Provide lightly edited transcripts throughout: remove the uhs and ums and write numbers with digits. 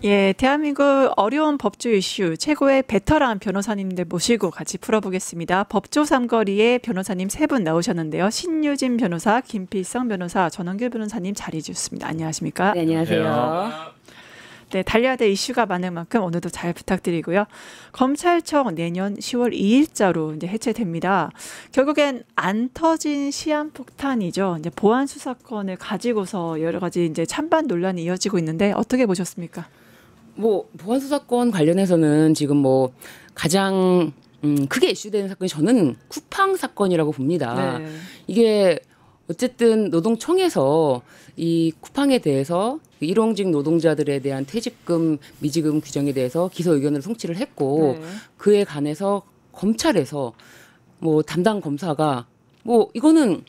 예, 대한민국 어려운 법조 이슈 최고의 베테랑 변호사님들 모시고 같이 풀어보겠습니다. 법조 삼거리에 변호사님 세 분 나오셨는데요. 신유진 변호사, 김필성 변호사, 전원규 변호사님 자리해 주셨습니다. 안녕하십니까? 네, 안녕하세요. 네, 달려야 될 이슈가 많은 만큼 오늘도 잘 부탁드리고요. 검찰청 내년 10월 2일자로 이제 해체됩니다. 결국엔 안 터진 시한폭탄이죠. 이제 보안 수사권을 가지고서 여러 가지 이제 찬반 논란이 이어지고 있는데 어떻게 보셨습니까? 뭐 보안 수사권 관련해서는 지금 뭐 가장 크게 이슈되는 사건이 저는 쿠팡 사건이라고 봅니다. 네. 이게 어쨌든 노동청에서 이 쿠팡에 대해서 일용직 노동자들에 대한 퇴직금, 미지급 규정에 대해서 기소 의견을 송치를 했고 네. 그에 관해서 검찰에서 뭐 담당 검사가 뭐 이거는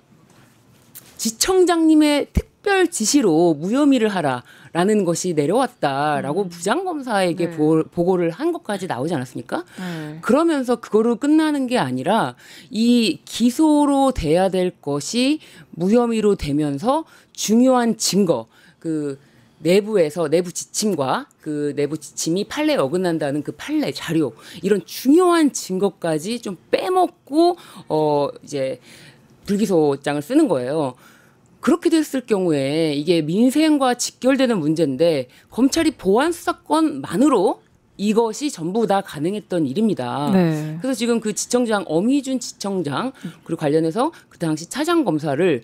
지청장님의 특별 지시로 무혐의를 하라라는 것이 내려왔다라고 부장검사에게 네. 보고를 한 것까지 나오지 않았습니까? 네. 그러면서 그거로 끝나는 게 아니라 이 기소로 돼야 될 것이 무혐의로 되면서 중요한 증거, 그 내부에서 내부 지침과 그 내부 지침이 판례에 어긋난다는 그 판례 자료 이런 중요한 증거까지 좀 빼먹고 이제 불기소장을 쓰는 거예요. 그렇게 됐을 경우에 이게 민생과 직결되는 문제인데 검찰이 보안 수사권만으로 이것이 전부 다 가능했던 일입니다. 네. 그래서 지금 그 지청장 엄희준 지청장 그리고 관련해서 그 당시 차장 검사를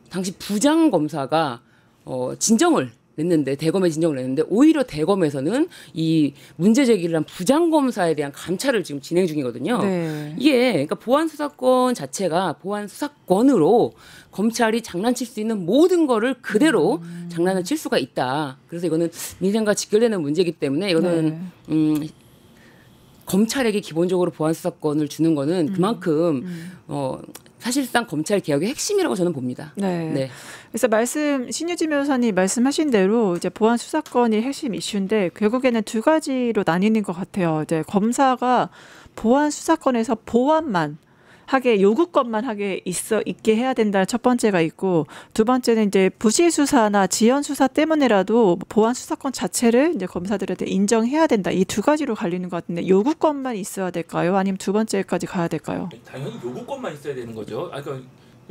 당시 부장 검사가 진정을 냈는데 대검에 진정을 냈는데 오히려 대검에서는 이 문제 제기를 한 부장 검사에 대한 감찰을 지금 진행 중이거든요. 네. 이게 그러니까 보안 수사권 자체가 보안 수사권으로 검찰이 장난칠 수 있는 모든 거를 그대로 장난을 칠 수가 있다. 그래서 이거는 민생과 직결되는 문제이기 때문에 이거는 검찰에게 기본적으로 보안 수사권을 주는 거는 그만큼 사실상 검찰 개혁의 핵심이라고 저는 봅니다. 네. 네. 그래서 신유진 변호사님 말씀하신 대로 이제 보안 수사권이 핵심 이슈인데 결국에는 두 가지로 나뉘는 것 같아요. 이제 검사가 보안 수사권에서 보안만 하게 요구권만 하게 있게 해야 된다는 첫 번째가 있고 두 번째는 이제 부실 수사나 지연 수사 때문에라도 보안 수사권 자체를 이제 검사들한테 인정해야 된다. 이 두 가지로 갈리는 것 같은데 요구권만 있어야 될까요? 아니면 두 번째까지 가야 될까요? 당연히 요구권만 있어야 되는 거죠. 그러니까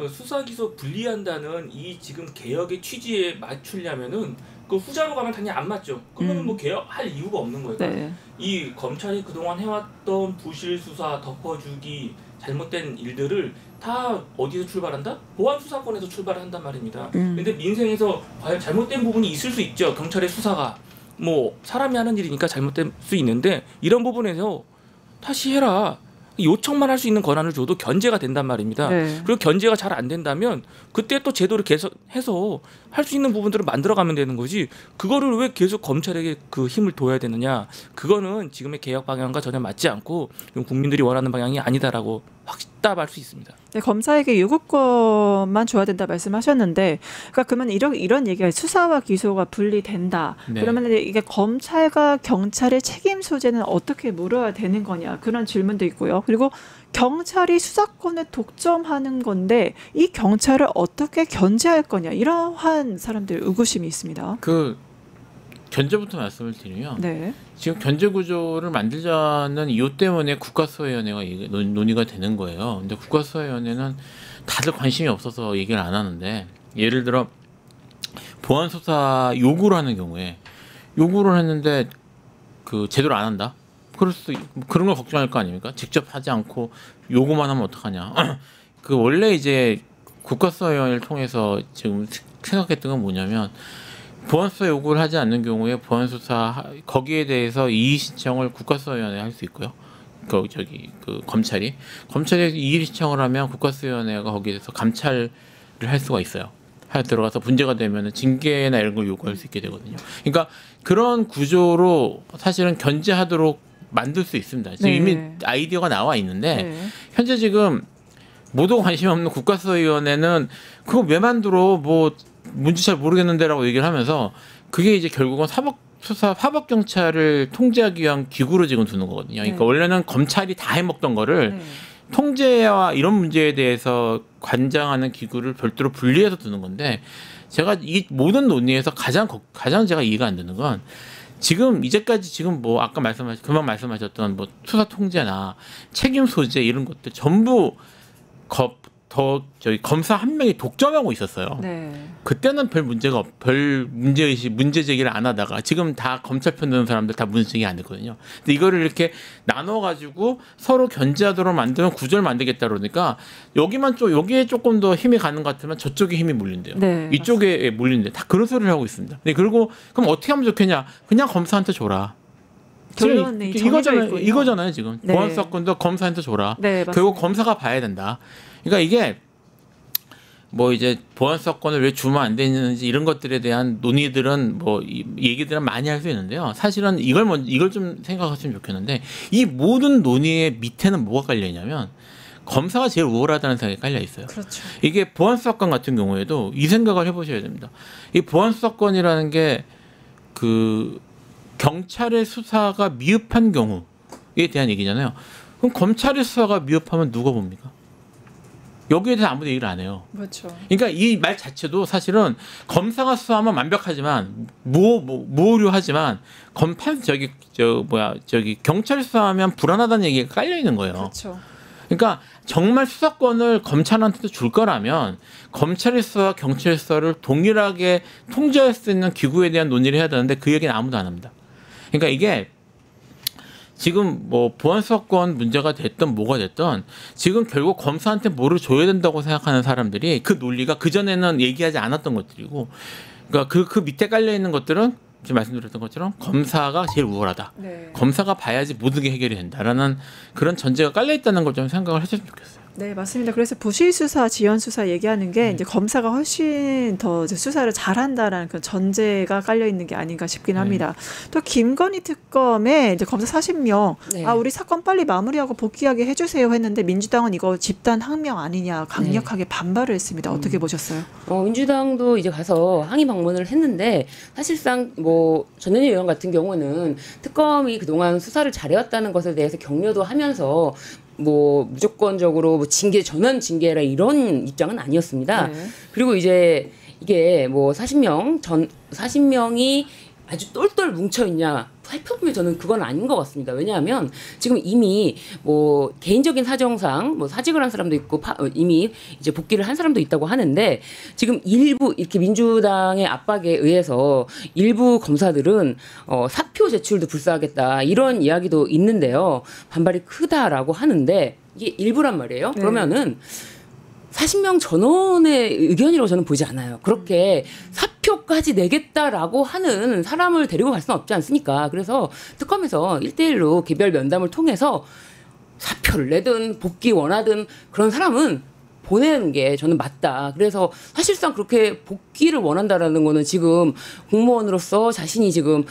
수사 기소 분리한다는 이 지금 개혁의 취지에 맞추려면은 그 후자로 가면 당연히 안 맞죠. 그러면 뭐 개혁할 이유가 없는 거예요. 네. 이 검찰이 그동안 해왔던 부실 수사, 덮어주기, 잘못된 일들을 다 어디서 출발한다? 보안 수사권에서 출발한단 말입니다. 근데 민생에서 과연 잘못된 부분이 있을 수 있죠. 경찰의 수사가 뭐 사람이 하는 일이니까 잘못될 수 있는데 이런 부분에서 다시 해라. 요청만 할 수 있는 권한을 줘도 견제가 된단 말입니다. 네. 그리고 견제가 잘 안 된다면 그때 또 제도를 개선해서 할 수 있는 부분들을 만들어가면 되는 거지. 그거를 왜 계속 검찰에게 그 힘을 둬야 되느냐. 그거는 지금의 개혁 방향과 전혀 맞지 않고 국민들이 원하는 방향이 아니다라고 확답할 수 있습니다. 네, 검사에게 요구권만 줘야 된다 말씀하셨는데, 그러니까 그러면 이런 얘기가 수사와 기소가 분리된다. 네. 그러면 이게 검찰과 경찰의 책임 소재는 어떻게 물어야 되는 거냐 그런 질문도 있고요. 그리고 경찰이 수사권을 독점하는 건데 이 경찰을 어떻게 견제할 거냐 이러한 사람들 의구심이 있습니다. 그 견제부터 말씀을 드리면 네. 지금 견제 구조를 만들자는 이유 때문에 국가수사위원회가 논의가 되는 거예요. 근데 국가수사위원회는 다들 관심이 없어서 얘기를 안 하는데 예를 들어 보안 수사 요구를 하는 경우에 요구를 했는데 그 제대로 안 한다. 그런 걸 걱정할 거 아닙니까? 직접 하지 않고 요구만 하면 어떡하냐. 그 원래 이제 국가수사위원회를 통해서 지금 생각했던 건 뭐냐면 보안수사 요구를 하지 않는 경우에 보안수사 거기에 대해서 이의 신청을 국가수사위원회에 할 수 있고요. 그 검찰이 이의 신청을 하면 국가수사위원회가 거기에 대해서 감찰을 할 수가 있어요. 들어가서 문제가 되면 징계나 이런 걸 요구할 수 있게 되거든요. 그러니까 그런 구조로 사실은 견제하도록 만들 수 있습니다. 지금 네. 이미 아이디어가 나와 있는데 네. 현재 지금 모두 관심 없는 국가수사위원회는 그거 왜 만들어 뭐 뭔지 잘 모르겠는데라고 얘기를 하면서 그게 이제 결국은 사법 경찰을 통제하기 위한 기구로 지금 두는 거거든요. 그러니까 네. 원래는 검찰이 다 해먹던 거를 네. 통제와 이런 문제에 대해서 관장하는 기구를 별도로 분리해서 두는 건데 제가 이 모든 논의에서 가장 제가 이해가 안 되는 건 지금 이제까지 지금 뭐 아까 금방 말씀하셨던 뭐 수사 통제나 책임 소재 이런 것들 전부 검사 한 명이 독점하고 있었어요. 네. 그때는 별 문제 제기를 안 하다가 지금 다 검찰 편 드는 사람들 다 문제 제기 안 했거든요. 근데 이거를 이렇게 나눠 가지고 서로 견제하도록 만드는 구조를 만들겠다 그러니까 여기에 조금 더 힘이 가는 것 같으면 저쪽에 힘이 몰린대요. 네, 이쪽에 몰린대. 다 그런 소리를 하고 있습니다. 네, 그리고 그럼 어떻게 하면 좋겠냐? 그냥 검사한테 줘라. 결론이 이거잖아요 지금. 네. 보안 수사권도 검사한테 줘라. 네, 맞습니다. 결국 검사가 봐야 된다. 그러니까 이게 뭐 이제 보안 수사권을 왜 주면 안 되는지 이런 것들에 대한 논의들은 뭐 얘기들은 많이 할 수 있는데요. 사실은 이걸 좀 생각하시면 좋겠는데 이 모든 논의의 밑에는 뭐가 깔려 있냐면 검사가 제일 우월하다는 생각이 깔려 있어요. 그렇죠. 이게 보안 수사권 같은 경우에도 이 생각을 해보셔야 됩니다. 이 보안 수사권이라는 게 그 경찰의 수사가 미흡한 경우에 대한 얘기잖아요. 그럼 검찰의 수사가 미흡하면 누가 봅니까? 여기에 대해서 아무도 얘기를 안 해요. 그렇죠. 그러니까 이 말 자체도 사실은 검사가 수사하면 완벽하지만 무오류하지만 경찰 수사하면 불안하다는 얘기가 깔려 있는 거예요. 그렇죠. 그러니까 정말 수사권을 검찰한테도 줄 거라면 검찰의 수사와 경찰의 수사를 동일하게 통제할 수 있는 기구에 대한 논의를 해야 되는데 그 얘기는 아무도 안 합니다. 그러니까 이게 지금 뭐 보안 수사권 문제가 됐든 뭐가 됐든 지금 결국 검사한테 뭐를 줘야 된다고 생각하는 사람들이 그 논리가 그전에는 얘기하지 않았던 것들이고 그러니까 그 밑에 깔려 있는 것들은 지금 말씀드렸던 것처럼 검사가 제일 우월하다. 네. 검사가 봐야지 모든 게 해결이 된다라는 그런 전제가 깔려 있다는 걸 좀 생각을 하셨으면 좋겠어요. 네, 맞습니다. 그래서 부실 수사, 지연 수사 얘기하는 게 이제 검사가 훨씬 더 이제 수사를 잘한다라는 그 전제가 깔려 있는 게 아닌가 싶긴 합니다. 또 김건희 특검에 이제 검사 40명, 네. 우리 사건 빨리 마무리하고 복귀하게 해주세요 했는데 민주당은 이거 집단 항명 아니냐 강력하게 반발을 했습니다. 어떻게 보셨어요? 민주당도 이제 가서 항의 방문을 했는데 사실상 뭐 전현희 의원 같은 경우는 특검이 그동안 수사를 잘해왔다는 것에 대해서 격려도 하면서 뭐 무조건적으로 뭐 전원 징계라 이런 입장은 아니었습니다. 네. 그리고 이제 이게 뭐 40명이 아주 똘똘 뭉쳐 있냐 살펴보면 저는 그건 아닌 것 같습니다. 왜냐하면 지금 이미 뭐 개인적인 사정상 뭐 사직을 한 사람도 있고 이미 이제 복귀를 한 사람도 있다고 하는데 지금 일부 이렇게 민주당의 압박에 의해서 일부 검사들은 사표 제출도 불사하겠다 이런 이야기도 있는데요. 반발이 크다라고 하는데 이게 일부란 말이에요. 네. 그러면은 40명 전원의 의견이라고 저는 보지 않아요. 그렇게 사표까지 내겠다라고 하는 사람을 데리고 갈 수는 없지 않습니까? 그래서 특검에서 1대1로 개별 면담을 통해서 사표를 내든 복귀 원하든 그런 사람은 보내는 게 저는 맞다. 그래서 사실상 그렇게 복귀를 원한다라는 거는 지금 공무원으로서 자신이 지금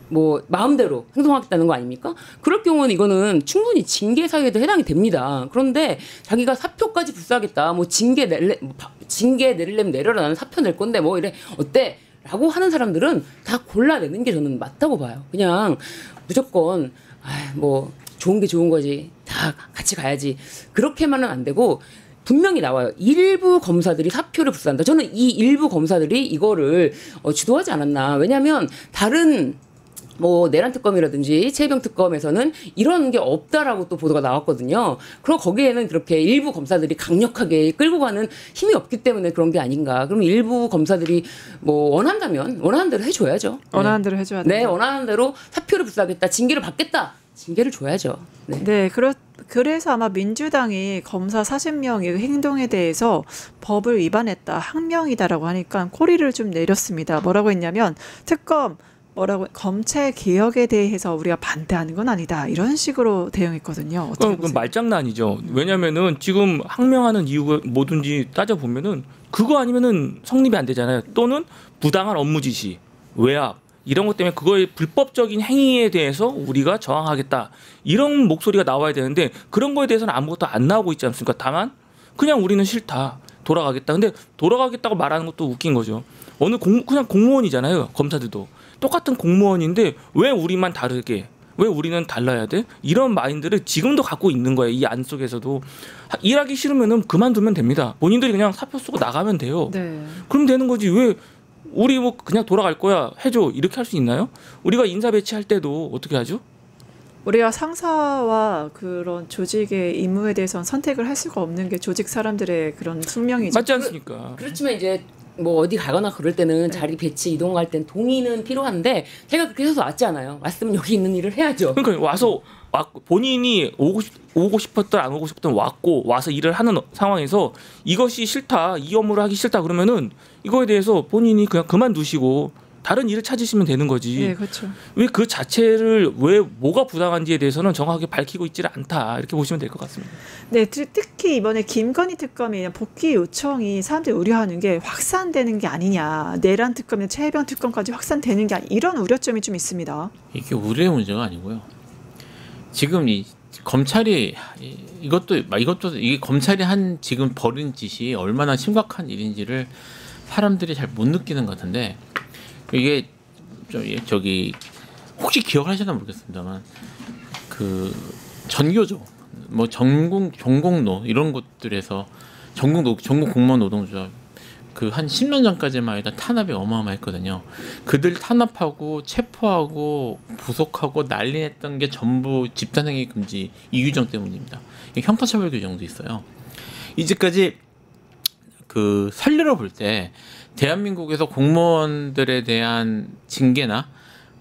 뭐 마음대로 행동하겠다는 거 아닙니까? 그럴 경우는 이거는 충분히 징계 사유에도 해당이 됩니다. 그런데 자기가 사표까지 불사하겠다. 뭐 징계 내리려면 내려라. 나는 사표 낼 건데 뭐 이래 어때? 라고 하는 사람들은 다 골라내는 게 저는 맞다고 봐요. 그냥 무조건 뭐 좋은 게 좋은 거지. 다 같이 가야지. 그렇게만은 안 되고 분명히 나와요. 일부 검사들이 사표를 불사한다. 저는 이 일부 검사들이 이거를 주도하지 않았나. 왜냐하면 다른 뭐 내란 특검이라든지 최혜병 특검에서는 이런 게 없다라고 또 보도가 나왔거든요. 그럼 거기에는 그렇게 일부 검사들이 강력하게 끌고 가는 힘이 없기 때문에 그런 게 아닌가. 그럼 일부 검사들이 뭐 원한다면 원하는 대로 해줘야죠. 원하는 대로 해줘야 돼요. 네, 원하는 대로 사표를 불사하겠다, 징계를 받겠다, 징계를 줘야죠. 네. 네, 그래서 아마 민주당이 검사 40명의 행동에 대해서 법을 위반했다, 항명이다라고 하니까 꼬리를 좀 내렸습니다. 뭐라고 했냐면 특검 검찰 개혁에 대해서 우리가 반대하는 건 아니다. 이런 식으로 대응했거든요. 어떻게 그건 말장난이죠. 왜냐면은 지금 항명하는 이유가 뭐든지 따져보면은 그거 아니면은 성립이 안 되잖아요. 또는 부당한 업무 지시, 외압 이런 것 때문에 그거의 불법적인 행위에 대해서 우리가 저항하겠다. 이런 목소리가 나와야 되는데 그런 거에 대해서는 아무것도 안 나오고 있지 않습니까? 다만 그냥 우리는 싫다. 돌아가겠다. 근데 돌아가겠다고 말하는 것도 웃긴 거죠. 그냥 공무원이잖아요. 검사들도. 똑같은 공무원인데 왜 우리만 다르게 왜 우리는 달라야 돼? 이런 마인드를 지금도 갖고 있는 거예요. 이 안 속에서도 일하기 싫으면은 그만두면 됩니다. 본인들이 그냥 사표 쓰고 나가면 돼요. 네. 그럼 되는 거지. 왜 우리 뭐 그냥 돌아갈 거야 해줘 이렇게 할 수 있나요? 우리가 인사 배치할 때도 어떻게 하죠? 우리가 상사와 그런 조직의 임무에 대해서는 선택을 할 수가 없는 게 조직 사람들의 그런 숙명이죠. 맞지 않습니까? 그렇지만 이제 뭐 어디 가거나 그럴 때는 자리 배치 이동할 땐 동의는 필요한데 제가 그렇게 해서 왔잖아요. 왔으면 여기 있는 일을 해야죠. 그러니까 와서 본인이 오고 싶었던 안 오고 싶었던 왔고 와서 일을 하는 상황에서 이것이 싫다 이 업무를 하기 싫다 그러면은 이거에 대해서 본인이 그냥 그만두시고 다른 일을 찾으시면 되는 거지. 네, 그렇죠. 왜 그 자체를 왜 뭐가 부당한지에 대해서는 정확하게 밝히고 있지를 않다 이렇게 보시면 될 것 같습니다. 네, 특히 이번에 김건희 특검이 복귀 요청이 사람들이 우려하는 게 확산되는 게 아니냐, 내란 특검이나 최혜병 특검까지 확산되는 게 아니, 이런 우려점이 좀 있습니다. 이게 우려의 문제가 아니고요. 지금 이 검찰이 이것도 이게 검찰이 한 지금 벌인 짓이 얼마나 심각한 일인지를 사람들이 잘 못 느끼는 것 같은데 이게 저기 혹시 기억하시나 모르겠습니다만 그 전교조 뭐 전공노 이런 곳들에서 전국 공무원 노동조합 그 한 10년 전까지만 해도 탄압이 어마어마했거든요. 그들 탄압하고 체포하고 구속하고 난리냈던 게 전부 집단행위 금지 이 규정 때문입니다. 형사처벌 규정도 있어요. 이제까지 그 선례로 볼 때 대한민국에서 공무원들에 대한 징계나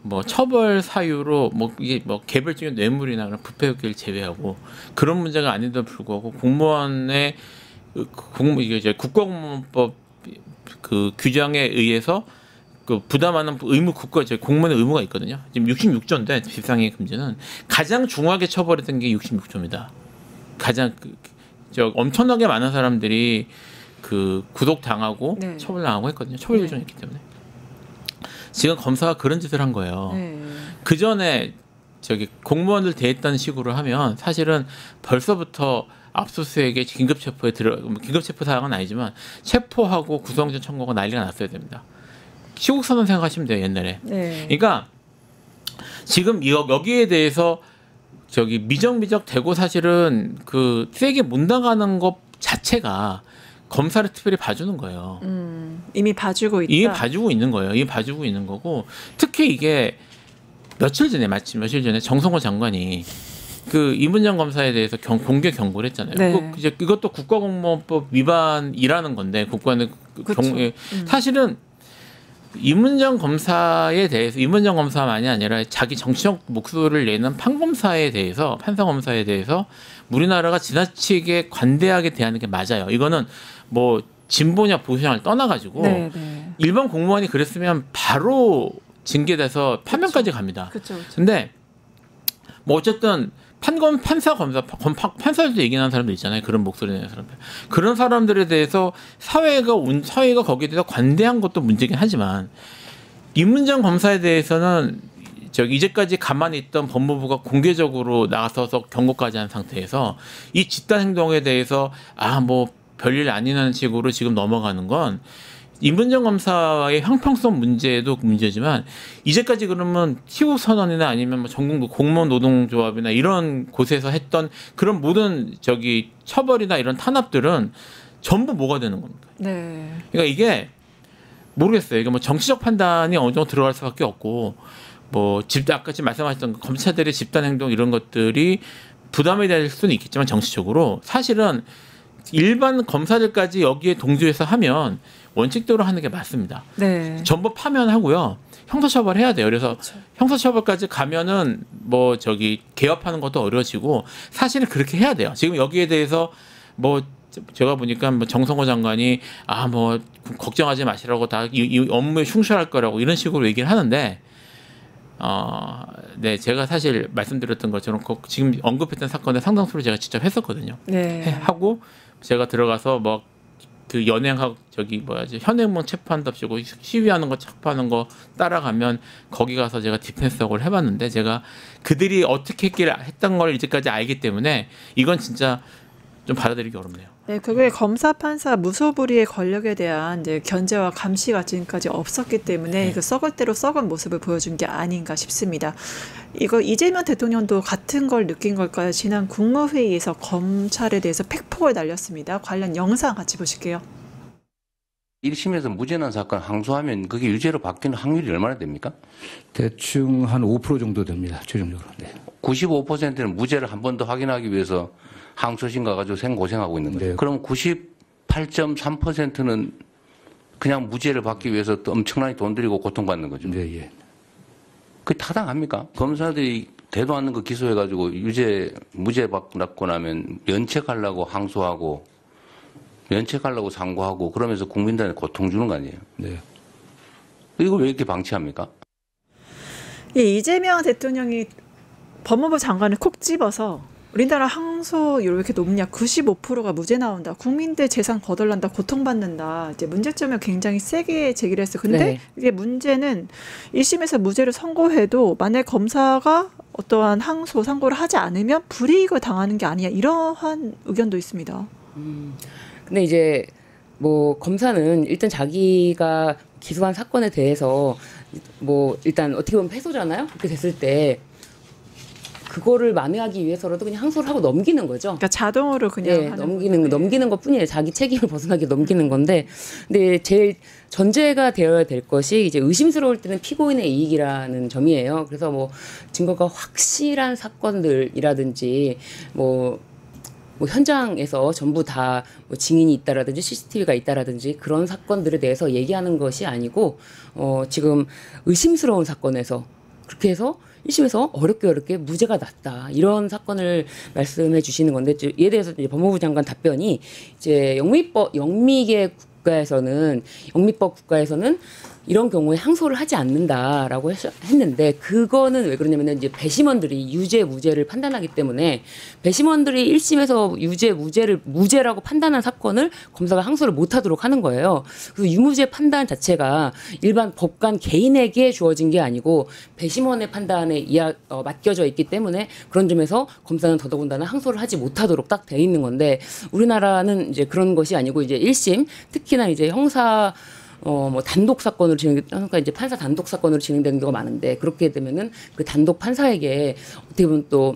뭐 처벌 사유로 뭐 이게 뭐 개별적인 뇌물이나 그런 부패 혐의를 제외하고 그런 문제가 아닌데도 불구하고 공무원의 이게 이제 국가공무원법 그 규정에 의해서 그 부담하는 의무 공무원의 의무가 있거든요. 지금 66조인데 비상행위 금지는 가장 중하게 처벌했던 게 66조입니다. 가장 엄청나게 많은 사람들이 그 구속당하고 네. 처벌당하고 했거든요. 처벌 규정이 있기 때문에. 지금 검사가 그런 짓을 한 거예요. 네. 그 전에 공무원들 대했던 식으로 하면 사실은 벌써부터 압수수색에 긴급 체포 사항은 아니지만 체포하고 구속영장 청구가 난리가 났어야 됩니다. 시국선언 생각하시면 돼요 옛날에. 네. 그러니까 지금 여기에 대해서 미적미적 되고 사실은 그 세게 못 나가는 것 자체가 검사를 특별히 봐주는 거예요. 이미 봐주고 있다. 이미 봐주고 있는 거예요. 이미 봐주고 있는 거고 특히 이게 며칠 전에 정성호 장관이 그 이문정 검사에 대해서 공개 경고를 했잖아요. 네. 이것도 국가공무원법 위반이라는 건데 국가는 사실은 이문정 검사에 대해서 이문정 검사만이 아니라 자기 정치적 목소리를 내는 판검사에 대해서 판사 검사에 대해서 우리나라가 지나치게 관대하게 대하는 게 맞아요. 이거는 뭐 진보냐 보수냐를 떠나가지고 네, 네. 일반 공무원이 그랬으면 바로 징계돼서 파면까지 갑니다. 그렇죠. 근데 뭐 어쨌든 판사들도 얘기하는 사람들 있잖아요. 그런 목소리 내는 사람들. 그런 사람들에 대해서 사회가 거기에 대해서 관대한 것도 문제긴 하지만 이문정 검사에 대해서는 이제까지 가만히 있던 법무부가 공개적으로 나서서 경고까지 한 상태에서 이 집단 행동에 대해서 뭐 별일 아니라는 식으로 지금 넘어가는 건 이문정 검사의 형평성 문제도 문제지만 이제까지 그러면 시국선언이나 아니면 뭐 전국 공무원 노동조합이나 이런 곳에서 했던 그런 모든 처벌이나 이런 탄압들은 전부 뭐가 되는 겁니까? 네. 그러니까 이게 모르겠어요. 이게 뭐 정치적 판단이 어느 정도 들어갈 수밖에 없고 뭐 아까 지금 말씀하셨던 검사들의 집단 행동 이런 것들이 부담이 될 수는 있겠지만 정치적으로 사실은 일반 검사들까지 여기에 동조해서 하면 원칙대로 하는 게 맞습니다. 네. 전부 파면하고요. 형사처벌 해야 돼요. 그래서 그렇죠. 형사처벌까지 가면은 뭐 개업하는 것도 어려워지고 사실은 그렇게 해야 돼요. 지금 여기에 대해서 뭐 제가 보니까 뭐 정성호 장관이 뭐 걱정하지 마시라고 다 이 업무에 충실할 거라고 이런 식으로 얘기를 하는데 네, 제가 사실 말씀드렸던 것처럼 지금 언급했던 사건의 상당수를 제가 직접 했었거든요. 네. 하고 제가 들어가서 뭐 그 연행하고 현행범 체포한답시고 시위하는 거 체포하는 거 따라가면 거기 가서 제가 디펜스하고 해봤는데 제가 그들이 어떻게 했던 걸 이제까지 알기 때문에 이건 진짜 좀 받아들이기 어렵네요. 네, 그게 검사, 판사, 무소불위의 권력에 대한 이제 견제와 감시가 지금까지 없었기 때문에 그 썩을 대로 썩은 모습을 보여준 게 아닌가 싶습니다. 이거 이재명 대통령도 같은 걸 느낀 걸까요? 지난 국무회의에서 검찰에 대해서 팩폭을 날렸습니다. 관련 영상 같이 보실게요. 1심에서 무죄 난 사건 항소하면 그게 유죄로 바뀌는 확률이 얼마나 됩니까? 대충 한 5% 정도 됩니다. 최종적으로. 네. 95%는 무죄를 한 번 더 확인하기 위해서 항소심 가가지고 생고생하고 있는 거죠. 네. 그럼 98.3%는 그냥 무죄를 받기 위해서 또 엄청나게 돈 들이고 고통받는 거죠. 네, 예. 그게 타당합니까? 검사들이 대도 않는 거 기소해가지고 무죄 받고 나면 면책하려고 항소하고 면책하려고 상고하고 그러면서 국민들한테 고통 주는 거 아니에요? 네. 이걸 왜 이렇게 방치합니까? 이 이재명 대통령이 법무부 장관을 콕 집어서 우리나라 항소율 왜 이렇게 높냐? 95%가 무죄 나온다. 국민들 재산 거덜난다. 고통받는다. 이제 문제점을 굉장히 세게 제기를 했어요. 근데 네. 이게 문제는 1심에서 무죄를 선고해도 만약 검사가 어떠한 항소, 상고를 하지 않으면 불이익을 당하는 게 아니냐. 이러한 의견도 있습니다. 근데 이제 뭐 검사는 일단 자기가 기소한 사건에 대해서 뭐 일단 어떻게 보면 패소잖아요. 그렇게 됐을 때 그거를 만회하기 위해서라도 그냥 항소를 하고 넘기는 거죠. 그러니까 자동으로 그냥 네, 하는 넘기는 것뿐이에요. 자기 책임을 벗어나게 넘기는 건데, 근데 제일 전제가 되어야 될 것이 이제 의심스러울 때는 피고인의 이익이라는 점이에요. 그래서 뭐 증거가 확실한 사건들이라든지 뭐 현장에서 전부 다 뭐 증인이 있다라든지 CCTV가 있다라든지 그런 사건들에 대해서 얘기하는 것이 아니고 지금 의심스러운 사건에서 그렇게 해서 1심에서 어렵게 무죄가 났다. 이런 사건을 말씀해 주시는 건데 이에 대해서 이제 법무부 장관 답변이 이제 영미법 국가에서는 이런 경우에 항소를 하지 않는다라고 했는데 그거는 왜 그러냐면은 이제 배심원들이 유죄 무죄를 판단하기 때문에 배심원들이 1심에서 유죄 무죄를 무죄라고 판단한 사건을 검사가 항소를 못 하도록 하는 거예요. 그래서 유무죄 판단 자체가 일반 법관 개인에게 주어진 게 아니고 배심원의 판단에 맡겨져 있기 때문에 그런 점에서 검사는 더더군다나 항소를 하지 못하도록 딱 돼 있는 건데 우리나라는 이제 그런 것이 아니고 이제 1심 특히나 이제 형사 뭐 단독 사건으로 그러니까 이제 판사 단독 사건으로 진행되는 경우가 많은데 그렇게 되면은 그 단독 판사에게 어떻게 보면 또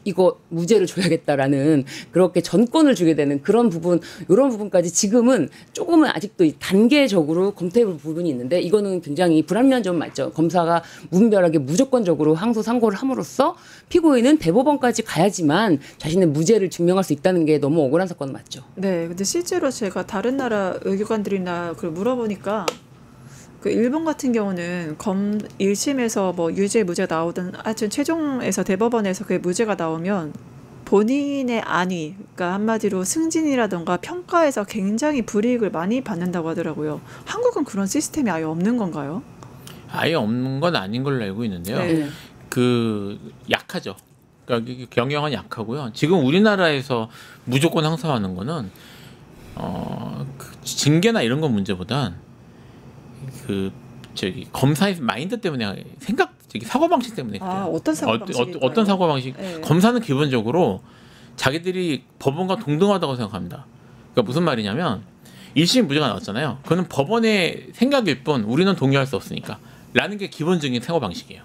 이거 무죄를 줘야겠다라는 그렇게 전권을 주게 되는 그런 부분, 이런 부분까지 지금은 조금은 아직도 단계적으로 검토해볼 부분이 있는데 이거는 굉장히 불합리한 점 맞죠. 검사가 무분별하게 무조건적으로 항소 상고를 함으로써 피고인은 대법원까지 가야지만 자신의 무죄를 증명할 수 있다는 게 너무 억울한 사건은 맞죠. 네, 근데 실제로 제가 다른 나라 의교관들이나 그걸 물어보니까 그 일본 같은 경우는 1심에서 뭐 유죄 무죄 나오든 하여튼 최종에서 대법원에서 그게 무죄가 나오면 본인의 안위, 그러니까 한마디로 승진이라던가 평가에서 굉장히 불이익을 많이 받는다고 하더라고요. 한국은 그런 시스템이 아예 없는 건가요? 아예 없는 건 아닌 걸로 알고 있는데요. 네. 그 약하죠. 그러니까 경영은 약하고요. 지금 우리나라에서 무조건 항소하는 거는 그 징계나 이런 건 문제보단 검사의 마인드 때문에 사고 방식 때문에 그래요. 어떤 사고 방식일까요? 어떤 사고 방식? 네. 검사는 기본적으로 자기들이 법원과 동등하다고 생각합니다. 그러니까 무슨 말이냐면 1심 무죄가 나왔잖아요. 그거는 법원의 생각일 뿐 우리는 동의할 수 없으니까 라는 게 기본적인 사고 방식이에요.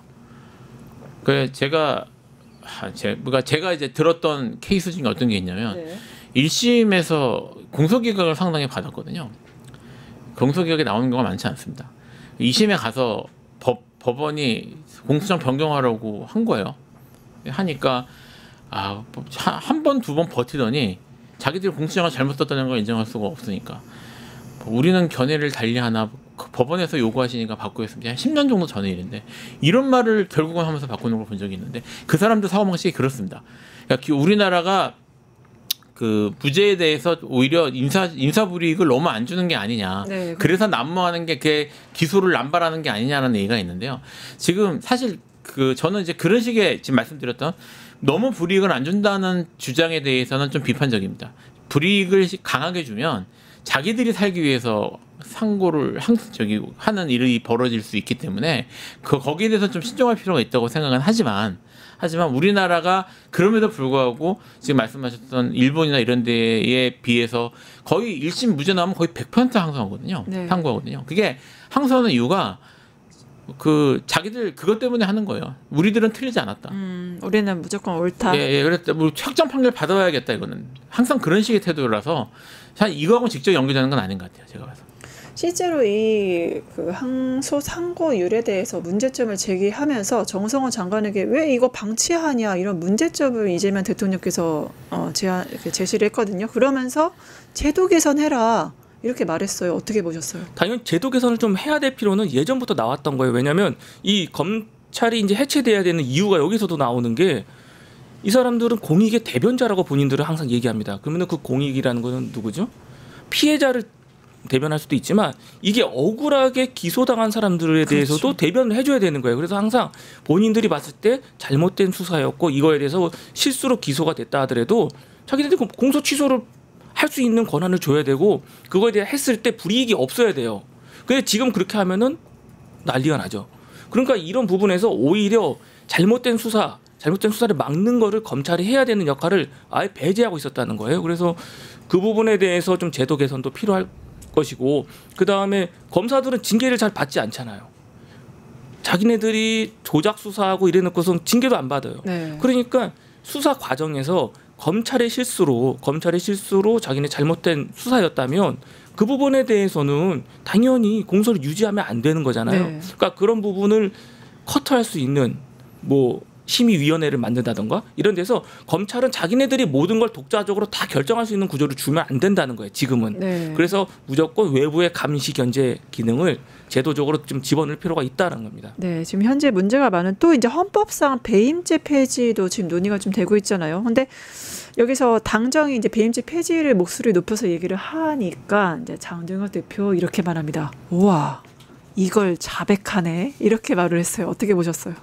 그래서 제가 이제 들었던 케이스 중에 어떤 게 있냐면 네. 1심에서 공소기각을 상당히 받았거든요. 공소기각에 나오는 경우가 많지 않습니다. 2심에 가서 법원이 공소장 변경하라고 한 거예요. 하니까 한 번, 두 번 버티더니 자기들이 공소장을 잘못 썼다는 걸 인정할 수가 없으니까 우리는 견해를 달리하나 법원에서 요구하시니까 바꾸겠습니다. 한 10년 정도 전의 일인데 이런 말을 결국은 하면서 바꾸는 걸 본 적이 있는데 그 사람들 사고방식이 그렇습니다. 그러니까 우리나라가 그 무죄에 대해서 오히려 인사불이익을 너무 안 주는 게 아니냐. 네. 그래서 난무하는 게 그게 기소를 남발하는 게 아니냐라는 얘기가 있는데요. 지금 사실 저는 이제 그런 식의 지금 말씀드렸던 너무 불이익을 안 준다는 주장에 대해서는 좀 비판적입니다. 불이익을 강하게 주면 자기들이 살기 위해서 상고를 하는 일이 벌어질 수 있기 때문에 거기에 대해서 좀 신중할 필요가 있다고 생각은 하지만 우리나라가 그럼에도 불구하고 지금 말씀하셨던 일본이나 이런 데에 비해서 거의 1심 무죄 나오면 거의 100% 항소하거든요. 네. 항고하거든요. 그게 항소하는 이유가 자기들 그것 때문에 하는 거예요. 우리들은 틀리지 않았다. 우리는 무조건 옳다. 예, 그랬다. 뭐 확정 판결 받아야겠다 이거는 항상 그런 식의 태도라서 참 이거하고 직접 연결되는 건 아닌 것 같아요. 제가 봐서. 실제로 이 그 항소 상고율에 대해서 문제점을 제기하면서 정성호 장관에게 왜 이거 방치하냐 이런 문제점을 이재명 대통령께서 제시를 했거든요. 그러면서 제도 개선해라 이렇게 말했어요. 어떻게 보셨어요? 당연히 제도 개선을 좀 해야 될 필요는 예전부터 나왔던 거예요. 왜냐하면 이 검찰이 이제 해체돼야 되는 이유가 여기서도 나오는 게 이 사람들은 공익의 대변자라고 본인들은 항상 얘기합니다. 그러면 그 공익이라는 거는 누구죠? 피해자를 대변할 수도 있지만 이게 억울하게 기소당한 사람들에 대해서도 그렇죠. 대변을 해줘야 되는 거예요. 그래서 항상 본인들이 봤을 때 잘못된 수사였고 이거에 대해서 실수로 기소가 됐다 하더라도 자기들이 공소 취소를 할 수 있는 권한을 줘야 되고 그거에 대해 했을 때 불이익이 없어야 돼요. 근데 지금 그렇게 하면은 난리가 나죠. 그러니까 이런 부분에서 오히려 잘못된 수사를 막는 거를 검찰이 해야 되는 역할을 아예 배제하고 있었다는 거예요. 그래서 그 부분에 대해서 좀 제도 개선도 필요할 것이고 그다음에 검사들은 징계를 잘 받지 않잖아요. 자기네들이 조작 수사하고 이래놓고선 징계도 안 받아요. 네. 그러니까 수사 과정에서 검찰의 실수로 자기네 잘못된 수사였다면 그 부분에 대해서는 당연히 공소를 유지하면 안 되는 거잖아요. 네. 그러니까 그런 부분을 커트할 수 있는 뭐 심의위원회를 만든다던가 이런 데서 검찰은 자기네들이 모든 걸 독자적으로 다 결정할 수 있는 구조를 주면 안 된다는 거예요. 지금은. 네. 그래서 무조건 외부의 감시 견제 기능을 제도적으로 좀 집어넣을 필요가 있다는 겁니다. 네, 지금 현재 문제가 많은 또 이제 헌법상 배임죄 폐지도 지금 논의가 좀 되고 있잖아요. 근데 여기서 당정이 이제 배임죄 폐지를 목소리 높여서 얘기를 하니까 이제 장동혁 대표 이렇게 말합니다. 우와, 이걸 자백하네 이렇게 말을 했어요. 어떻게 보셨어요?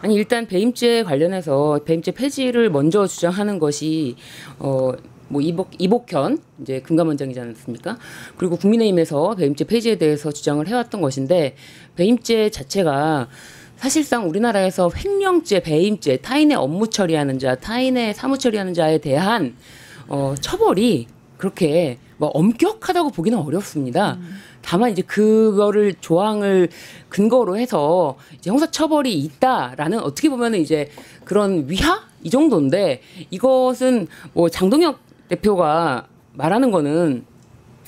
아니 일단 배임죄 관련해서 배임죄 폐지를 먼저 주장하는 것이 뭐 이복현 이제 금감원장이지 않습니까? 그리고 국민의힘에서 배임죄 폐지에 대해서 주장을 해왔던 것인데 배임죄 자체가 사실상 우리나라에서 횡령죄, 배임죄, 타인의 업무 처리하는 자, 타인의 사무 처리하는 자에 대한 처벌이 그렇게 뭐 엄격하다고 보기는 어렵습니다. 다만 이제 그거를 조항을 근거로 해서 이제 형사처벌이 있다라는 어떻게 보면은 이제 그런 위하 이 정도인데 이것은 뭐 장동혁 대표가 말하는 거는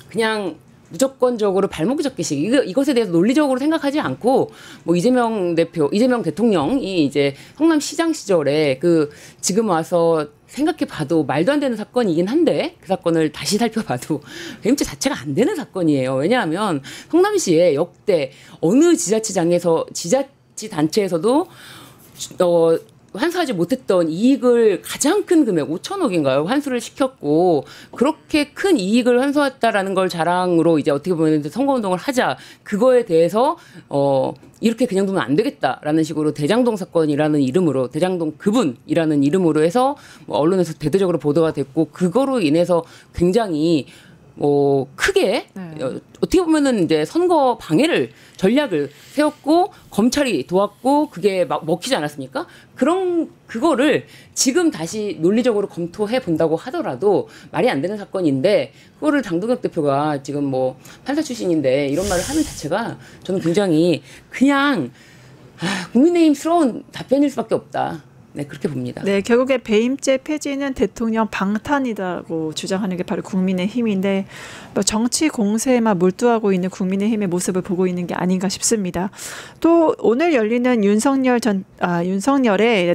그냥 무조건적으로 발목 잡기식 이것에 대해서 논리적으로 생각하지 않고 뭐 이재명 대통령이 이제 성남시장 시절에 그 지금 와서 생각해봐도 말도 안 되는 사건이긴 한데 그 사건을 다시 살펴봐도 배임죄 자체가 안 되는 사건이에요. 왜냐하면 성남시에 역대 어느 지자체단체에서도 환수하지 못했던 이익을 가장 큰 금액 5천억인가요? 환수를 시켰고 그렇게 큰 이익을 환수했다라는 걸 자랑으로 이제 어떻게 보면 선거운동을 하자 그거에 대해서 이렇게 그냥 두면 안 되겠다라는 식으로 대장동 사건이라는 이름으로 대장동 그분이라는 이름으로 해서 뭐 언론에서 대대적으로 보도가 됐고 그거로 인해서 굉장히 크게 어떻게 보면은 이제 선거 방해를 전략을 세웠고 검찰이 도왔고 그게 막 먹히지 않았습니까? 그거를 지금 다시 논리적으로 검토해 본다고 하더라도 말이 안 되는 사건인데 그거를 장동혁 대표가 지금 뭐 판사 출신인데 이런 말을 하는 자체가 저는 굉장히 그냥 국민의힘스러운 답변일 수밖에 없다. 네, 그렇게 봅니다. 네, 결국에 배임죄 폐지는 대통령 방탄이라고 주장하는 게 바로 국민의힘인데 뭐 정치 공세에만 몰두하고 있는 국민의힘의 모습을 보고 있는 게 아닌가 싶습니다. 또 오늘 열리는 윤석열의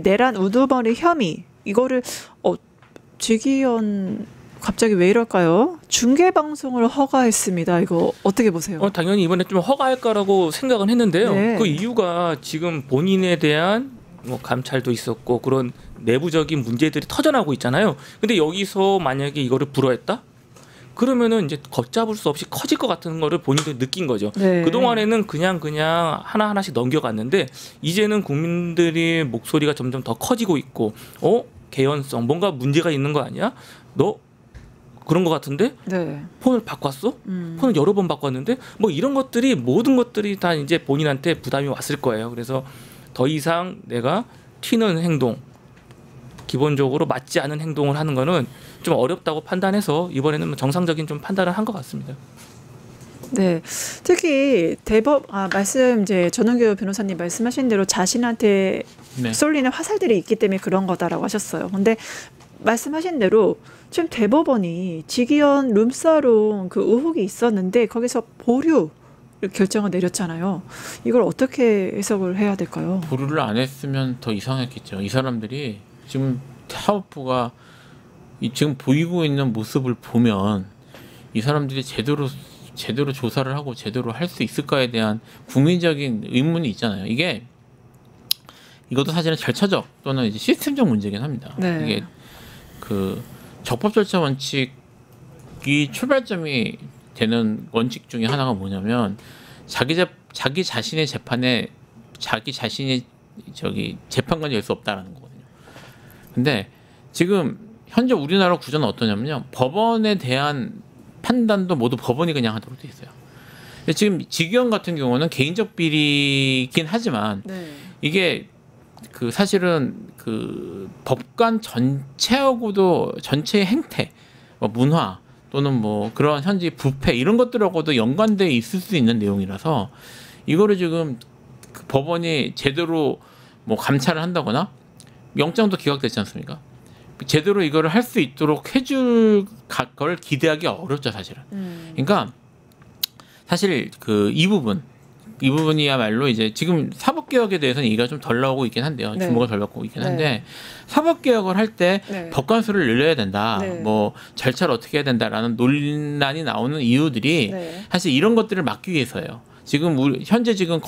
내란 우두머리 혐의 이거를 지기현 갑자기 왜 이럴까요? 중계 방송을 허가했습니다. 이거 어떻게 보세요? 당연히 이번에 좀 허가할 거라고 생각은 했는데요. 네. 그 이유가 지금 본인에 대한 뭐 감찰도 있었고 그런 내부적인 문제들이 터져나오고 있잖아요. 근데 여기서 만약에 이거를 불허했다? 그러면은 이제 걷잡을 수 없이 커질 것 같은 거를 본인도 느낀 거죠. 네. 그동안에는 그냥 하나하나씩 넘겨갔는데 이제는 국민들의 목소리가 점점 더 커지고 있고 개연성 뭔가 문제가 있는 거 아니야? 너 그런 것 같은데 네. 폰을 바꿨어? 폰을 여러 번 바꿨는데 뭐 이런 것들이 모든 것들이 다 이제 본인한테 부담이 왔을 거예요. 그래서 더 이상 내가 튀는 행동, 기본적으로 맞지 않은 행동을 하는 거는 좀 어렵다고 판단해서 이번에는 정상적인 좀 판단을 한 것 같습니다. 네, 특히 말씀 이제 전원규 변호사님 말씀하신 대로 자신한테 네. 쏠리는 화살들이 있기 때문에 그런 거다라고 하셨어요. 근데 말씀하신 대로 지금 대법원이 직위원 룸사롱 그 의혹이 있었는데 거기서 보류 결정을 내렸잖아요. 이걸 어떻게 해석을 해야 될까요? 보류를 안 했으면 더 이상했겠죠. 이 사람들이 지금 사법부가 지금 보이고 있는 모습을 보면 이 사람들이 제대로 조사를 하고 제대로 할 수 있을까에 대한 국민적인 의문이 있잖아요. 이것도 사실은 절차적 또는 이제 시스템적 문제긴 합니다. 네. 이게 그 적법 절차 원칙이 출발점이 되는 원칙 중에 하나가 뭐냐면 자기 자신의 재판에 자기 자신이 재판관이 될 수 없다라는 거거든요. 근데 지금 현재 우리나라 구조는 어떠냐면요. 법원에 대한 판단도 모두 법원이 그냥 하도록 돼 있어요. 근데 지금 직위원 같은 경우는 개인적 비리긴 하지만 네. 이게 그 사실은 그 법관 전체하고도 전체의 행태, 뭐 문화 또는 뭐 그런 현지 부패 이런 것들하고도 연관돼 있을 수 있는 내용이라서 이거를 지금 그 법원이 제대로 뭐 감찰을 한다거나 영장도 기각됐지 않습니까? 제대로 이거를 할 수 있도록 해줄 걸 기대하기 어렵죠, 사실은. 그러니까 사실 그 이 부분이야말로 이제 지금 사법개혁에 대해서는 얘기가 좀 덜 나오고 있긴 한데요. 네. 주목을 덜 받고 있긴 한데 네. 사법개혁을 할 때 네. 법관 수를 늘려야 된다. 네. 뭐 절차를 어떻게 해야 된다라는 논란이 나오는 이유들이 네. 사실 이런 것들을 막기 위해서예요. 지금 현재 지금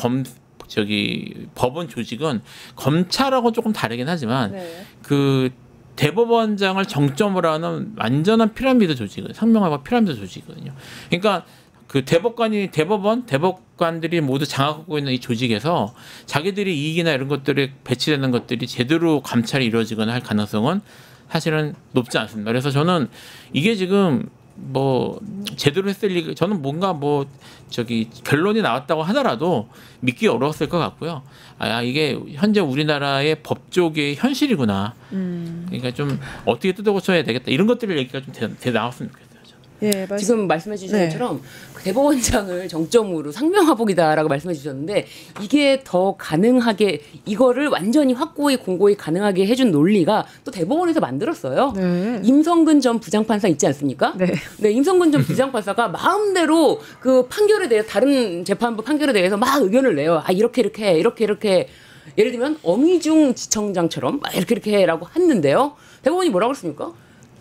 법원 조직은 검찰하고 조금 다르긴 하지만 네. 그 대법원장을 정점으로 하는 완전한 피라미드 조직은 상명하고 피라미드 조직이거든요. 그러니까 그 대법관들이 모두 장악하고 있는 이 조직에서 자기들이 이익이나 이런 것들이 배치되는 것들이 제대로 감찰이 이루어지거나 할 가능성은 사실은 높지 않습니다. 그래서 저는 이게 지금 뭐 제대로 했을 리가 저는 뭔가 뭐 결론이 나왔다고 하더라도 믿기 어려웠을 것 같고요. 이게 현재 우리나라의 법조계의 현실이구나. 그러니까 좀 어떻게 뜯어고쳐야 되겠다. 이런 것들을 얘기가 좀 나왔으면 좋겠어요. 예, 지금 말씀해 주신 네. 것처럼 그 대법원장을 정점으로 상명하복이다라고 말씀해 주셨는데 이게 더 가능하게 이거를 완전히 확고히 공고히 가능하게 해준 논리가 또 대법원에서 만들었어요. 네. 임성근 전 부장판사 있지 않습니까? 네. 네, 임성근 전 부장판사가 마음대로 그 판결에 대해 다른 재판부 판결에 대해서 막 의견을 내요. 이렇게 해, 이렇게 예를 들면 어미중 지청장처럼 이렇게 해라고 했는데요. 대법원이 뭐라고 했습니까?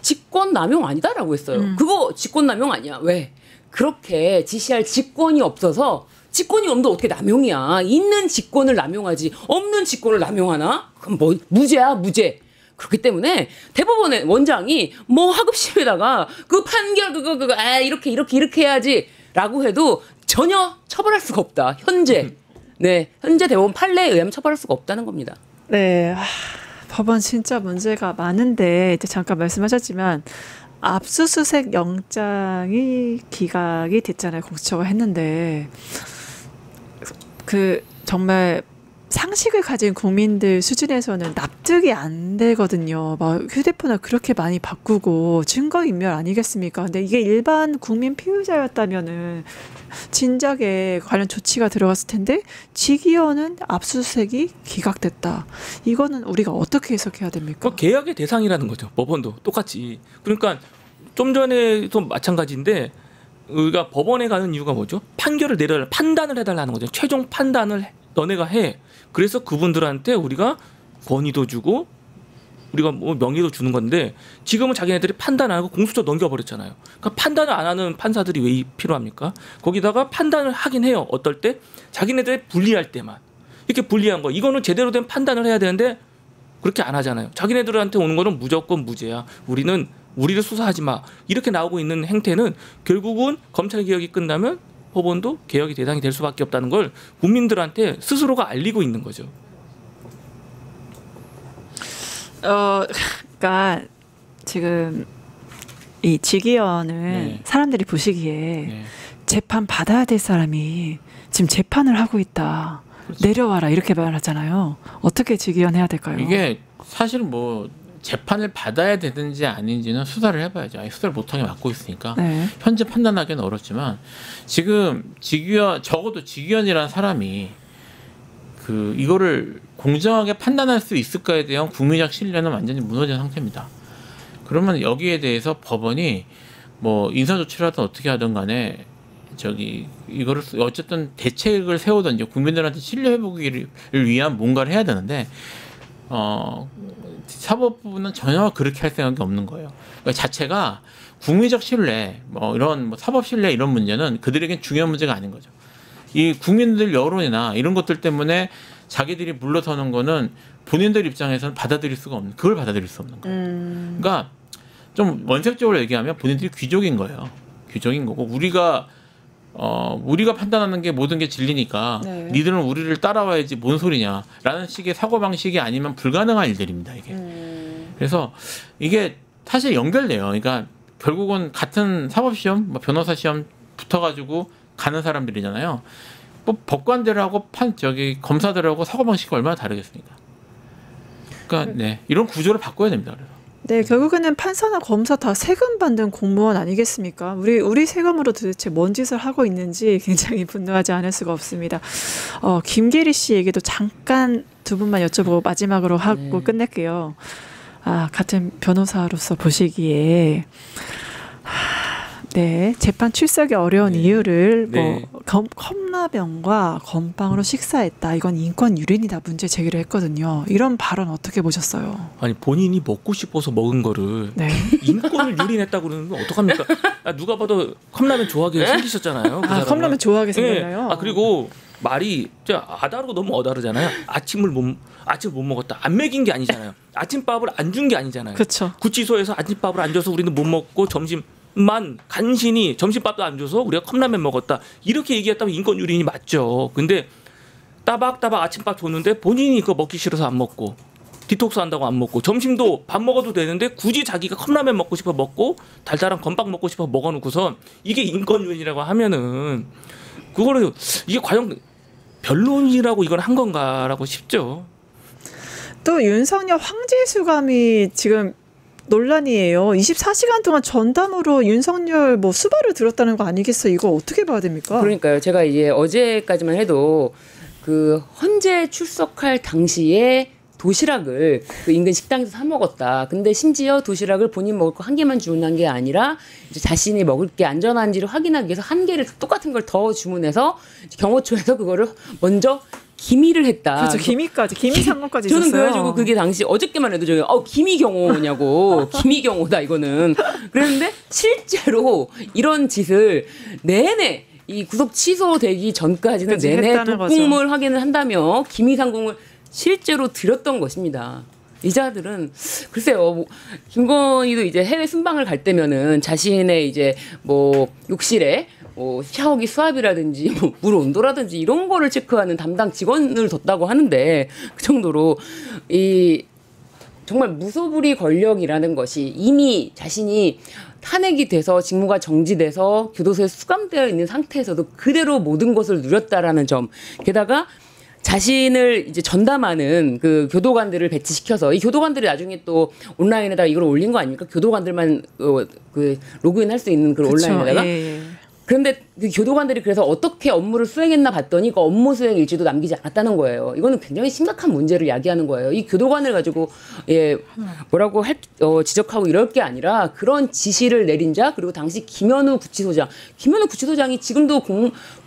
직권남용 아니다라고 했어요. 그거 직권남용 아니야. 왜? 그렇게 지시할 직권이 없어서 직권이 없는데 어떻게 남용이야. 있는 직권을 남용하지 없는 직권을 남용하나? 그럼 뭐 무죄야 무죄. 그렇기 때문에 대법원의 원장이 뭐 하급심에다가 그 판결 그거 이렇게 해야지라고 해도 전혀 처벌할 수가 없다. 현재 대법원 판례에 의하면 처벌할 수가 없다는 겁니다. 네. 법원 진짜 문제가 많은데 잠깐 말씀하셨지만 압수수색 영장이 기각이 됐잖아요. 공수처가 했는데 그 정말 상식을 가진 국민들 수준에서는 납득이 안 되거든요. 막 휴대폰을 그렇게 많이 바꾸고 증거인멸 아니겠습니까? 근데 이게 일반 국민 피의자였다면은 진작에 관련 조치가 들어갔을 텐데 직위원은 압수수색이 기각됐다. 이거는 우리가 어떻게 해석해야 됩니까? 그 계약의 대상이라는 거죠. 법원도 똑같이. 그러니까 좀 전에도 마찬가지인데 우리가 법원에 가는 이유가 뭐죠? 판단을 해달라는 거죠. 최종 판단을 너네가 해. 그래서 그분들한테 우리가 권위도 주고 우리가 뭐 명예도 주는 건데 지금은 자기네들이 판단 안 하고 공수처 넘겨버렸잖아요. 그러니까 판단을 안 하는 판사들이 왜 필요합니까? 거기다가 판단을 하긴 해요. 어떨 때? 자기네들이 불리할 때만. 이렇게 불리한 거. 이거는 제대로 된 판단을 해야 되는데 그렇게 안 하잖아요. 자기네들한테 오는 거는 무조건 무죄야. 우리를 수사하지 마. 이렇게 나오고 있는 행태는 결국은 검찰개혁이 끝나면 법원도 개혁의 대상이 될 수밖에 없다는 걸 국민들한테 스스로가 알리고 있는 거죠. 그러니까 지금 이 직위원을 사람들이 보시기에 재판 받아야 될 사람이 지금 재판을 하고 있다. 그렇죠. 내려와라 이렇게 말하잖아요. 어떻게 직위원 해야 될까요? 이게 사실은 뭐 재판을 받아야 되든지 아닌지는 수사를 해봐야죠. 아니, 수사를 못하게 막고 있으니까 네. 현재 판단하기는 어렵지만 지금 적어도 직위원이라는 사람이 이거를 공정하게 판단할 수 있을까에 대한 국민적 신뢰는 완전히 무너진 상태입니다. 그러면 여기에 대해서 법원이 뭐 인사조치를 하든 어떻게 하든 간에 이거를 어쨌든 대책을 세우든지 국민들한테 신뢰 회복을 위한 뭔가를 해야 되는데 사법부는 전혀 그렇게 할 생각이 없는 거예요. 그러니까 자체가 국민적 신뢰, 이런 사법 신뢰 이런 문제는 그들에겐 중요한 문제가 아닌 거죠. 이 국민들 여론이나 이런 것들 때문에 자기들이 물러서는 거는 본인들 입장에서는 그걸 받아들일 수 없는 거예요. 그러니까 좀 원색적으로 얘기하면 본인들이 귀족인 거예요. 귀족인 거고 우리가 판단하는 게 모든 게 진리니까 네. 니들은 우리를 따라와야지 뭔 소리냐라는 식의 사고방식이 아니면 불가능한 일들입니다. 이게. 그래서 이게 사실 연결돼요. 그러니까 결국은 같은 사법시험, 변호사 시험 붙어가지고 가는 사람들이잖아요. 뭐 법관들하고 검사들하고 사고방식이 얼마나 다르겠습니까? 그러니까 네, 이런 구조를 바꿔야 됩니다. 그래서. 네, 결국에는 판사나 검사 다 세금 받는 공무원 아니겠습니까? 우리 세금으로 도대체 뭔 짓을 하고 있는지 굉장히 분노하지 않을 수가 없습니다. 김계리 씨 얘기도 잠깐 두 분만 여쭤보고 마지막으로 하고 끝낼게요. 같은 변호사로서 보시기에 네, 재판 출석이 어려운 이유를 컵라면과 건빵으로 식사했다. 이건 인권 유린이다. 문제 제기를 했거든요. 이런 발언 어떻게 보셨어요? 아니 본인이 먹고 싶어서 먹은 거를 네. 인권을 유린했다고 그러는 건 어떡합니까? 누가 봐도 컵라면 좋아하게 생기셨잖아요. 그 컵라면 좋아하게 생겼나요? 네. 그리고 말이 진짜 아다르고 너무 어다르잖아요. 아침을 못 먹었다. 안 먹인 게 아니잖아요. 아침밥을 안 준 게 아니잖아요. 그렇죠. 구치소에서 아침밥을 안 줘서 우리는 못 먹고 점심만 간신히 점심밥도 안 줘서 우리가 컵라면 먹었다. 이렇게 얘기했다면 인권 유린이 맞죠. 근데 따박따박 아침밥 줬는데 본인이 그거 먹기 싫어서 안 먹고 디톡스 한다고 안 먹고 점심도 밥 먹어도 되는데 굳이 자기가 컵라면 먹고 싶어 먹고 달달한 건빵 먹고 싶어 먹어놓고선 이게 인권 유린이라고 하면은 그거를 이게 과연 변론이라고 이걸 한 건가라고 싶죠. 또 윤석열 황제수감이 지금 논란이에요. 24시간 동안 전담으로 윤석열 수발을 들었다는 거 아니겠어요? 이거 어떻게 봐야 됩니까? 그러니까요. 제가 이제 어제까지만 해도 그 헌재 출석할 당시에 도시락을 그 인근 식당에서 사 먹었다. 근데 심지어 도시락을 본인 먹을 거 한 개만 주문한 게 아니라 이제 자신이 먹을 게 안전한지를 확인하기 위해서 한 개를 똑같은 걸 더 주문해서 경호처에서 그거를 먼저 기미를 했다. 그렇죠. 기미까지, 기미 상관까지 있었어요. 저는 그래가지고 그게 당시 어저께만 해도 저기 기미 경호냐고 기미 경호다 이거는. 그랬는데 실제로 이런 짓을 내내 이 구속 취소되기 전까지는 내내 독국물 확인을 한다며 기미 상공을 실제로 들였던 것입니다. 이자들은 글쎄요. 김건희도 이제 해외 순방을 갈 때면은 자신의 이제 욕실에 샤워기 수압이라든지 물 온도라든지 이런 거를 체크하는 담당 직원을 뒀다고 하는데 그 정도로 이 정말 무소불위 권력이라는 것이 이미 자신이 탄핵이 돼서 직무가 정지돼서 교도소에 수감되어 있는 상태에서도 그대로 모든 것을 누렸다라는 점. 게다가 자신을 이제 전담하는 그 교도관들을 배치시켜서 이 교도관들이 나중에 또 온라인에다가 이걸 올린 거 아닙니까? 교도관들만 그 로그인할 수 있는 그 온라인에다가. 예. 그런데 그 교도관들이 그래서 어떻게 업무를 수행했나 봤더니 그 업무 수행 일지도 남기지 않았다는 거예요. 이거는 굉장히 심각한 문제를 야기하는 거예요. 이 교도관을 가지고 뭐라고 지적하고 이럴 게 아니라 그런 지시를 내린 자 그리고 당시 김현우 구치소장이 지금도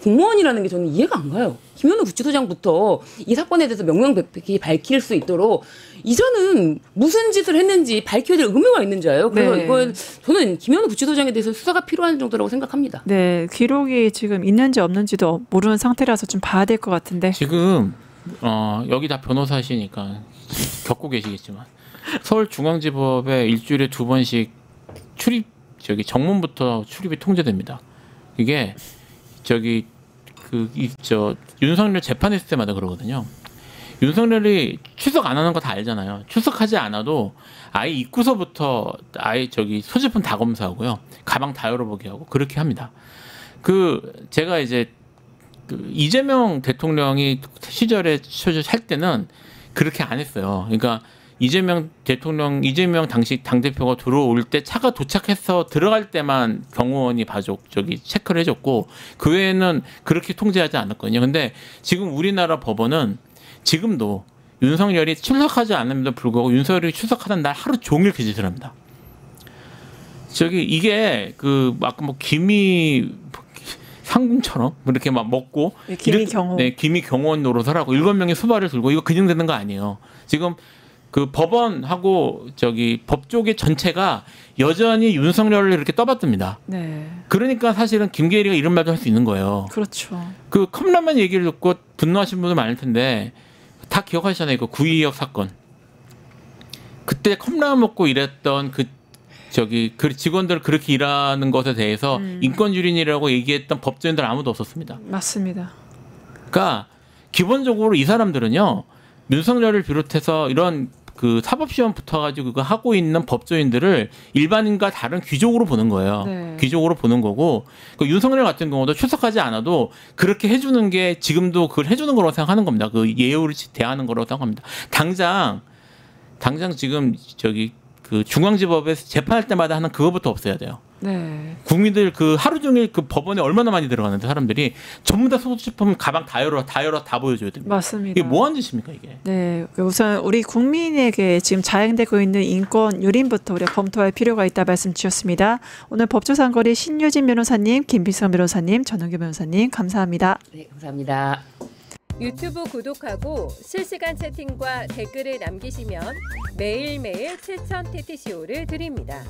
공무원이라는 게 저는 이해가 안 가요. 김현우 구치소장부터 이 사건에 대해서 명명백백히 밝힐 수 있도록 이전은 무슨 짓을 했는지 밝혀야 될 의무가 있는 줄 알아요. 그래서 이건 저는 김현우 구치소장에 대해서 수사가 필요한 정도라고 생각합니다. 네, 기록이 지금 있는지 없는지도 모르는 상태라서 좀 봐야 될 것 같은데. 지금 여기 다 변호사시니까 겪고 계시겠지만 서울중앙지법에 일주일에 2번씩 정문부터 출입이 통제됩니다. 이게 윤석열 재판했을 때마다 그러거든요. 윤석열이 출석 안 하는 거 다 알잖아요. 출석하지 않아도 아예 입구서부터 아예 소지품 다 검사하고요. 가방 다 열어보게 하고 그렇게 합니다. 제가 이제 이재명 대통령이 시절에 할 때는 그렇게 안 했어요. 그러니까 이재명 당시 당대표가 들어올 때 차가 도착해서 들어갈 때만 경호원이 체크를 해줬고 그 외에는 그렇게 통제하지 않았거든요. 근데 지금 우리나라 법원은 지금도 윤석열이 출석하지 않음에도 불구하고 윤석열이 출석하는 날 하루 종일 그 짓을 합니다. 이게 아까 기미 상궁처럼 이렇게 막 먹고 기미 경호. 네, 기미 경호원 노릇을 하고 7명의 수발을 들고 이거 그냥 되는 거 아니에요. 지금 그 법원하고 법 쪽의 전체가 여전히 윤석열을 이렇게 떠받듭니다. 네. 그러니까 사실은 김계리가 이런 말도 할 수 있는 거예요. 그렇죠. 그 컵라면 얘기를 듣고 분노하신 분들 많을 텐데 다 기억하시잖아요. 그 구의역 사건. 그때 컵라면 먹고 일했던 그 직원들 그렇게 일하는 것에 대해서 인권유린이라고 얘기했던 법조인들 아무도 없었습니다. 맞습니다. 그러니까 기본적으로 이 사람들은요. 윤석열을 비롯해서 이런 그 사법시험 붙어가지고 그거 하고 있는 법조인들을 일반인과 다른 귀족으로 보는 거예요. 네. 귀족으로 보는 거고 그 윤석열 같은 경우도 출석하지 않아도 그렇게 해주는 게 지금도 그걸 해주는 거라고 생각하는 겁니다. 그 예우를 대하는 거라고 생각합니다. 당장 지금 그 중앙지법에서 재판할 때마다 하는 그거부터 없애야 돼요. 네. 국민들 그 하루 종일 그 법원에 얼마나 많이 들어가는데 사람들이 전부 다 소지품 가방 다 열어 다 보여줘야 됩니다. 맞습니다. 이게 뭐 하는 짓입니까 이게? 네, 우선 우리 국민에게 지금 자행되고 있는 인권 유린부터 우리가 검토할 필요가 있다 말씀 주셨습니다. 오늘 법조상거리 신유진 변호사님, 김비성 변호사님, 전은규 변호사님 감사합니다. 네, 감사합니다. 유튜브 구독하고 실시간 채팅과 댓글을 남기시면 매일매일 7,000TTCO를 드립니다.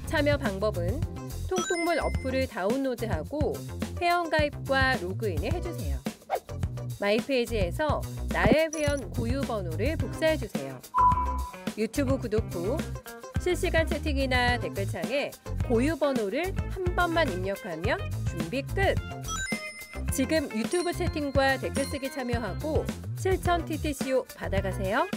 참여 방법은 통통물 어플을 다운로드하고 회원가입과 로그인을 해주세요. 마이페이지에서 나의 회원 고유 번호를 복사해주세요. 유튜브 구독 후 실시간 채팅이나 댓글창에 고유 번호를 한 번만 입력하면 준비 끝! 지금 유튜브 채팅과 댓글 쓰기 참여하고 7,000TTCO 받아가세요.